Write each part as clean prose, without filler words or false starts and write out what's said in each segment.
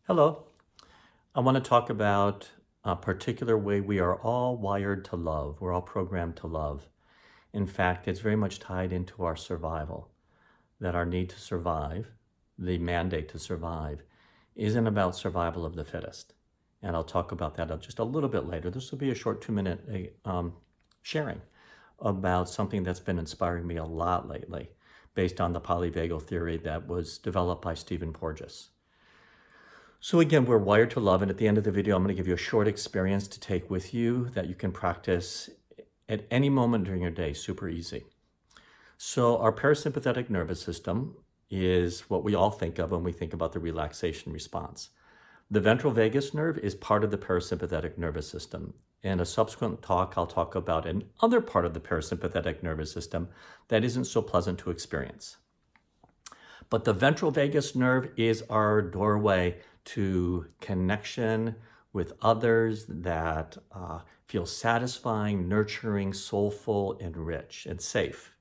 Hello. I want to talk about a particular way we are all wired to love. We're all programmed to love. In fact, it's very much tied into our survival, that our need to survive, the mandate to survive, isn't about survival of the fittest. And I'll talk about that just a little bit later. This will be a short 2-minute sharing about something that's been inspiring me a lot lately, based on the polyvagal theory that was developed by Stephen Porges. So again, we're wired to love, and at the end of the video, I'm going to give you a short experience to take with you that you can practice at any moment during your day, super easy. So our parasympathetic nervous system is what we all think of when we think about the relaxation response. The ventral vagus nerve is part of the parasympathetic nervous system. In a subsequent talk, I'll talk about another part of the parasympathetic nervous system that isn't so pleasant to experience. But the ventral vagus nerve is our doorway to connection with others that feel satisfying, nurturing, soulful, and rich and safe.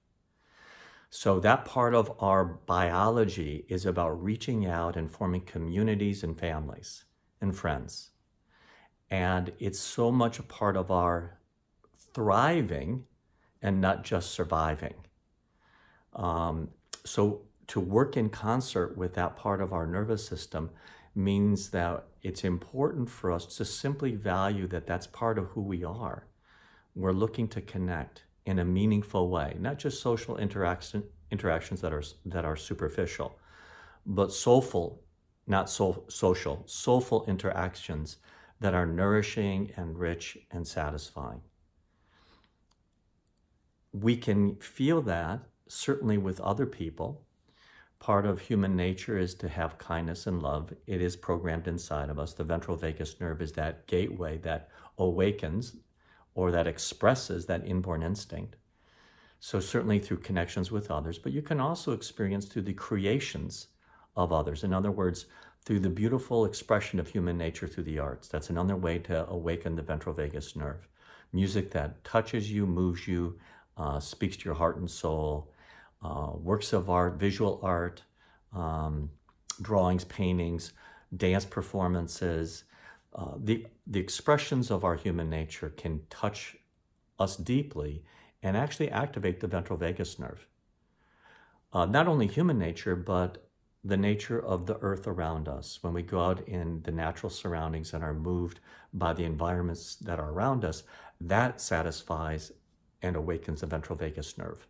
So that part of our biology is about reaching out and forming communities and families and friends. And it's so much a part of our thriving and not just surviving. So to work in concert with that part of our nervous system means that it's important for us to simply value that that's part of who we are. We're looking to connect in a meaningful way, not just social interactions that are superficial, but soulful, not social, soulful interactions that are nourishing and rich and satisfying. We can feel that certainly with other people. Part of human nature is to have kindness and love. It is programmed inside of us. The ventral vagus nerve is that gateway that awakens or that expresses that inborn instinct. So certainly through connections with others, but you can also experience through the creations of others. In other words, through the beautiful expression of human nature through the arts. That's another way to awaken the ventral vagus nerve. Music that touches you, moves you, speaks to your heart and soul. Works of art, visual art, drawings, paintings, dance performances. The expressions of our human nature can touch us deeply and actually activate the ventral vagus nerve. Not only human nature, but the nature of the earth around us. When we go out in the natural surroundings and are moved by the environments that are around us, that satisfies and awakens the ventral vagus nerve.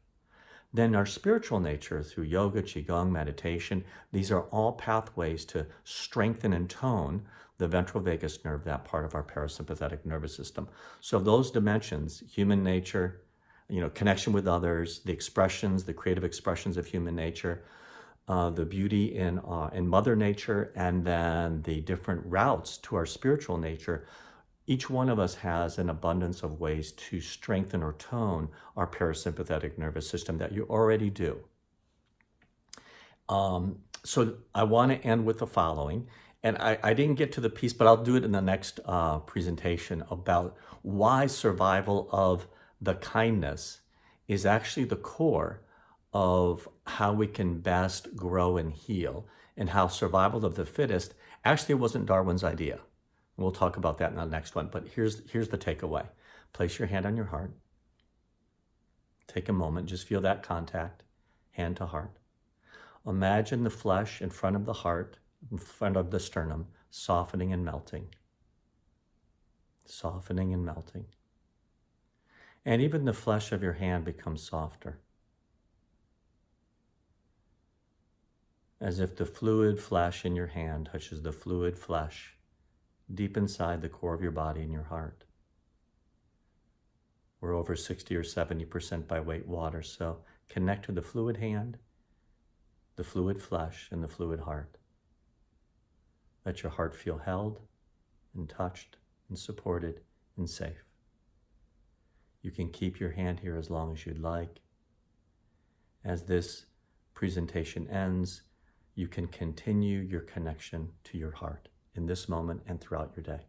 Then our spiritual nature through yoga, qigong, meditation, these are all pathways to strengthen and tone the ventral vagus nerve, that part of our parasympathetic nervous system. So those dimensions, human nature, connection with others, the expressions, the creative expressions of human nature, the beauty in Mother Nature, and then the different routes to our spiritual nature. Each one of us has an abundance of ways to strengthen or tone our parasympathetic nervous system that you already do. So I want to end with the following, and I didn't get to the piece, but I'll do it in the next presentation about why survival of the kindness is actually the core of how we can best grow and heal, and how survival of the fittest actually wasn't Darwin's idea. We'll talk about that in the next one, but here's the takeaway. Place your hand on your heart. Take a moment, just feel that contact, hand to heart. Imagine the flesh in front of the heart, in front of the sternum, softening and melting. Softening and melting. And even the flesh of your hand becomes softer. As if the fluid flesh in your hand touches the fluid flesh deep inside the core of your body and your heart. We're over 60 or 70% by weight water, so connect to the fluid hand, the fluid flesh, and the fluid heart. Let your heart feel held and touched and supported and safe. You can keep your hand here as long as you'd like. As this presentation ends, you can continue your connection to your heart in this moment and throughout your day.